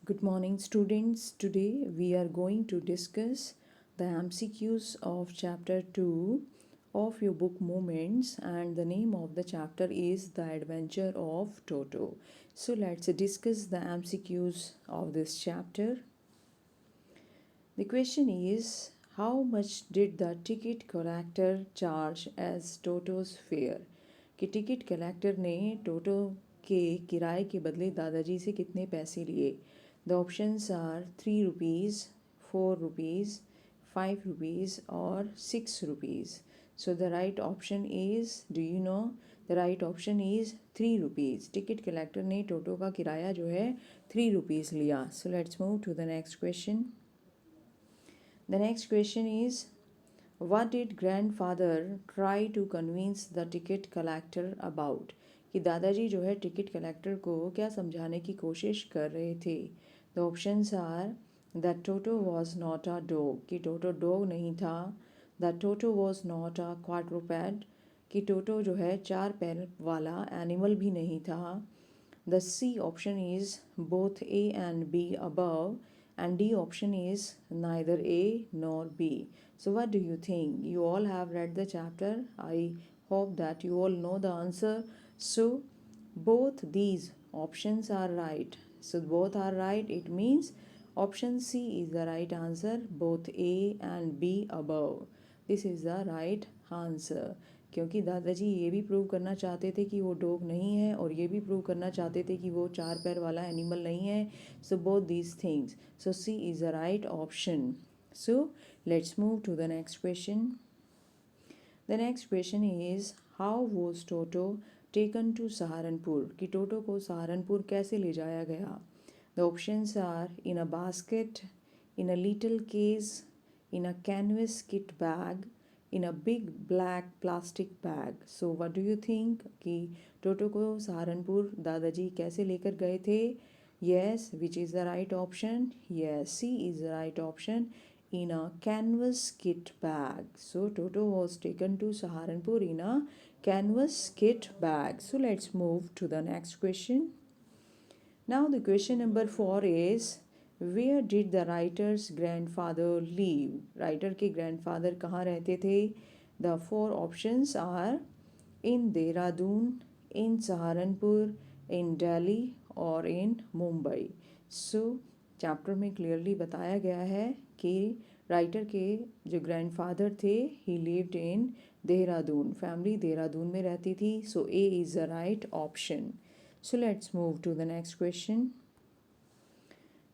Good morning, students. Today we are going to discuss the MCQs of chapter 2 of your book Moments, and the name of the chapter is The Adventure of Toto. So let's discuss the MCQs of this chapter. The question is, how much did the ticket collector charge as Toto's fare? कि ticket collector ने टोटो के किराए के बदले दादाजी से कितने पैसे लिए? The options are 3 rupees, 4 rupees, 5 rupees or 6 rupees. So the right option is, do you know? The right option is 3 rupees. Ticket collector ने टोटो का किराया जो है 3 rupees लिया. So let's move to the next question. The next question is, what did grandfather try to convince the ticket collector about? कि दादाजी जो है टिकट कलेक्टर को क्या समझाने की कोशिश कर रहे थे? The options are that Toto was not a dog, कि टोटो डॉग नहीं था. That Toto was not a quadruped, कि टोटो जो है 4 पैर वाला एनिमल भी नहीं था. The C option is both A and B above, and D option is neither A nor B. So what do you think? You all have read the chapter. I hope that you all know the answer. So both these options are right. So both are right. It means option C is the right answer. Both A and B above. This is the right answer. क्योंकि दादाजी ये भी prove करना चाहते थे कि वो dog नहीं है और ये भी प्रूव करना चाहते थे कि वो 4 पैर वाला एनिमल नहीं है. So both these things. So C is the right option. So let's move to the next question. The next question is, how was Toto taken to Saharanpur? कि टोटो को सहारनपुर कैसे ले जाया गया? The options are in a basket, in a little case, in a canvas kit bag, in a big black plastic bag. So what do you think कि Toto को सहारनपुर दादाजी कैसे लेकर गए थे? Yes, which is the right option? Yes, C is the right option. In a canvas kit bag. So Toto was taken to Saharanpur in a canvas kit bag. So let's move to the next question. Now the question number 4 is, where did the writer's grandfather live? Writer के grandfather कहाँ रहते थे? The 4 options are in Dehradun, in Saharanpur, in Delhi और in Mumbai. So chapter में clearly बताया गया है कि राइटर के जो ग्रैंडफादर थे, ही lived in Dehradun. Family Dehradun में रहती थी. So A is the right option. So let's move to the next question.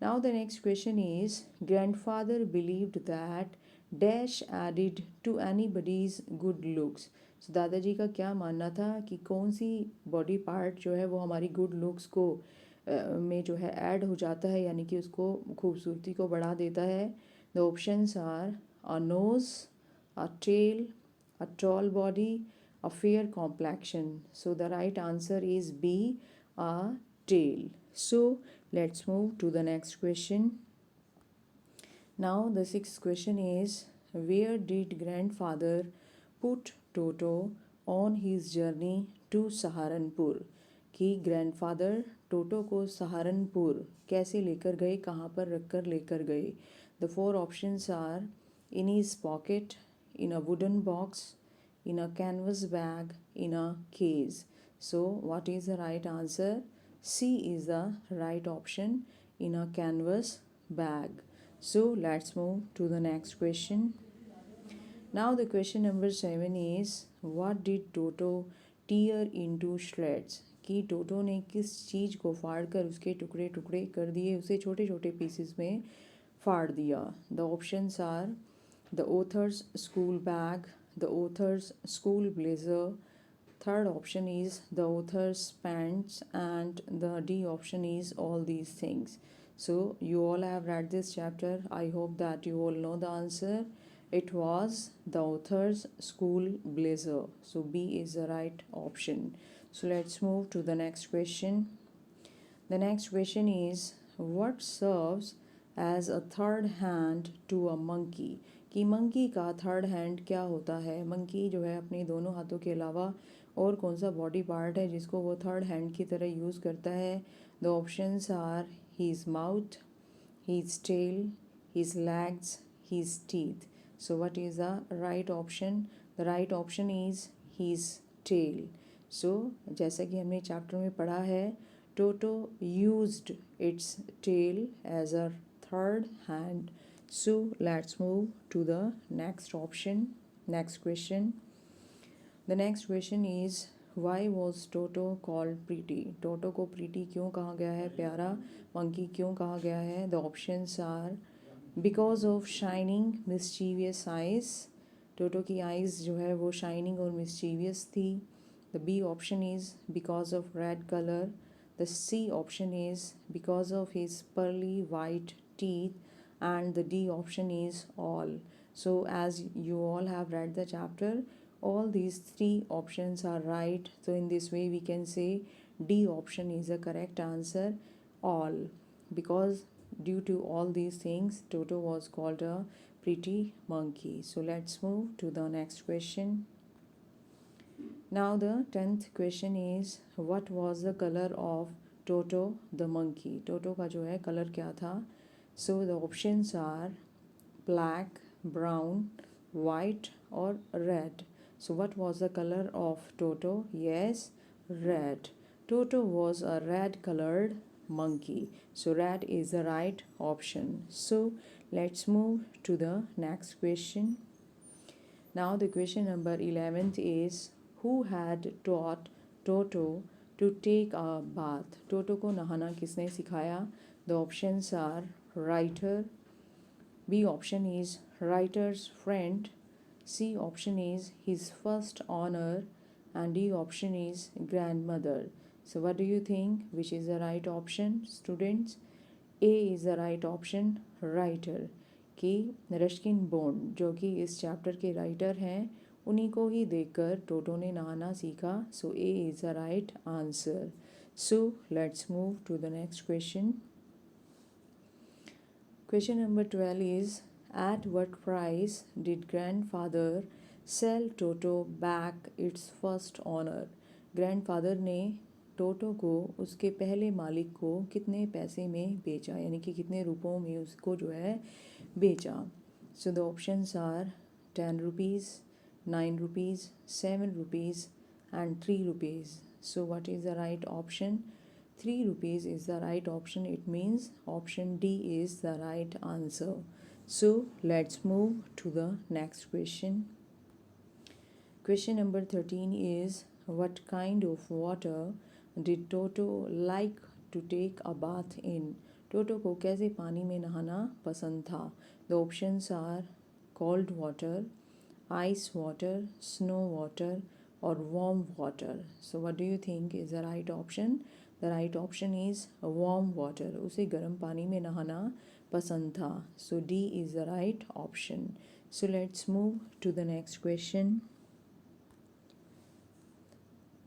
Now the next question is, grandfather believed that dash added to anybody's good looks. So दादाजी का क्या मानना था कि कौन सी बॉडी पार्ट जो है वो हमारी गुड लुक्स को में जो है ऐड हो जाता है, यानी कि उसको खूबसूरती को बढ़ा देता है. The options are a nose, a tail, a tall body, a fair complexion. So the right answer is B, a tail. So let's move to the next question. Now the sixth question is, where did grandfather put Toto on his journey to Saharanpur? कि grandfather टोटो को सहारनपुर कैसे लेकर गए, कहाँ पर रखकर लेकर गए? The 4 options are in his pocket, in a wooden box, in a canvas bag, in a case. So what is the right answer? C is the right option, in a canvas bag. So let's move to the next question. Now the question number 7 is, what did Toto tear into shreds? कि टोटो ने किस चीज़ को फाड़ कर उसके टुकड़े टुकड़े कर दिए, उसे छोटे छोटे पीसेस में फाड़ दिया. The options are the author's school bag, the author's school blazer. Third option is the author's pants, and the D option is all these things. So you all have read this chapter. I hope that you all know the answer. It was the author's school blazer. So B is the right option. So let's move to the next question. The next question is, what serves as a third hand to a monkey? कि monkey का third hand क्या होता है? Monkey जो है अपने दोनों हाथों के अलावा और कौन सा बॉडी पार्ट है जिसको वो थर्ड हैंड की तरह यूज़ करता है? The options are his mouth, his tail, his legs, his teeth. So what is the right option? The right option is his tail. So जैसा कि हमने चैप्टर में पढ़ा है, Toto used its tail as a third hand. So let's move to the next option, next question. The next question is why was Toto called pretty? Toto को pretty क्यों कहा गया है, प्यारा monkey क्यों कहा गया है? The options are because of shining mischievous eyes. Toto की eyes जो है वो shining और mischievous थी. The B option is because of red color. The C option is because of his pearly white teeth. And the D option is all. So as you all have read the chapter, all these three options are right. So in this way we can say D option is the correct answer, all, because due to all these things Toto was called a pretty monkey. So let's move to the next question. Now the 10th question is what was the color of Toto the monkey? Toto का जो है color क्या था? So the options are black, brown, white or red. So what was the color of Toto? Yes, red. Toto was a red colored monkey. So red is the right option. So let's move to the next question. Now the question number 11th is who had taught Toto to take a bath? Toto को नहाना किसने सिखाया? The options are writer. B option is writer's friend. C option is his first honor. And D option is grandmother. So what do you think? Which is the right option, students? A is the right option, writer. कि Ruskin bond जो कि इस chapter के writer हैं, उन्हीं को ही देखकर टोटो ने नहाना सीखा. So A is the right answer. So let's move to the next question. Question number 12 is at what price did grandfather sell Toto back its first owner? Grandfather ने टोटो को उसके पहले मालिक को कितने पैसे में बेचा, यानी कि कितने रुपयों में उसको जो है बेचा. So the options are 10 rupees, 9 rupees, 7 rupees and 3 rupees. So what is the right option? 3 rupees is the right option. It means option D is the right answer. So let's move to the next question. Question number 13 is what kind of water did Toto like to take a bath in? Toto को कैसे पानी में नहाना पसंद था? The options are cold water, ice water, snow water or warm water. So what do you think is the right option? The right option is warm water. उसे गर्म पानी में नहाना पसंद था. So D is the right option. So let's move to the next question.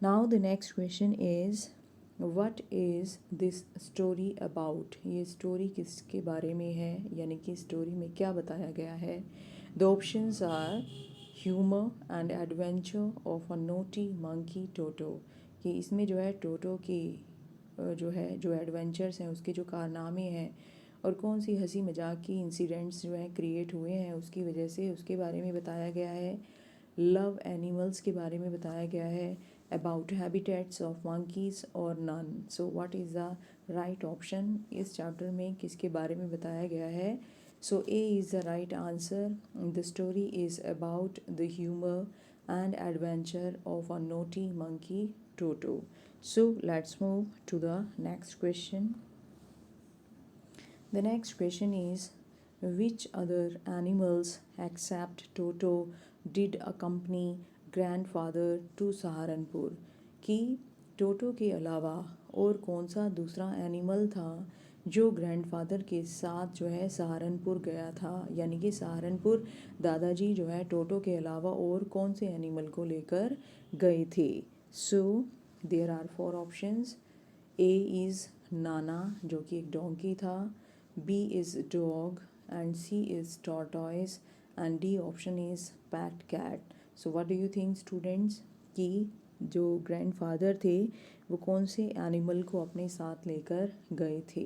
Now the next question is what is this story about? ये story किसके बारे में है, यानी कि स्टोरी में क्या बताया गया है? The options are humor and adventure of a naughty monkey Toto. कि इसमें जो है टोटो की जो एडवेंचर्स हैं, उसके जो कारनामे हैं और कौन सी हंसी मजाक की इंसिडेंट्स जो हैं क्रिएट हुए हैं उसकी वजह से, उसके बारे में बताया गया है. लव एनिमल्स के बारे में बताया गया है. अबाउट हैबिटेट्स ऑफ मंकीज़ और नन. So what is the right option? इस चैप्टर में किसके बारे में बताया गया है? So A is the right answer. The story is about the humour and adventure of a naughty monkey Toto. So let's move to the next question. The next question is which other animals except Toto did accompany grandfather to Saharanpur? कि टोटो के अलावा और कौन सा दूसरा animal था जो grandfather के साथ जो है सहारनपुर गया था, यानी कि सहारनपुर दादाजी जो है टोटो के अलावा और कौन से एनिमल को लेकर गए थे? So there are 4 options. A is Nana जो कि एक डोंकी था. B is dog and C is tortoise and D option is pet cat. So what do you think students कि जो ग्रैंडफादर थे वो कौन से एनिमल को अपने साथ लेकर गए थे?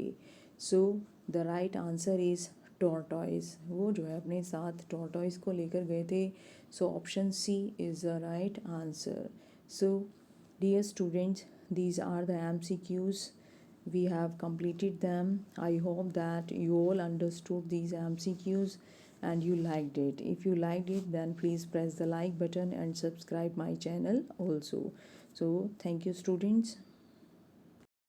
So the right answer is tortoise. वो जो है अपने साथ टॉर्टॉइज को लेकर गए थे। So option C is the right answer. So dear students, these are the MCQs. We have completed them. I hope that you all understood these MCQs and you liked it. If you liked it, then please press the like button and subscribe my channel also. So thank you, students.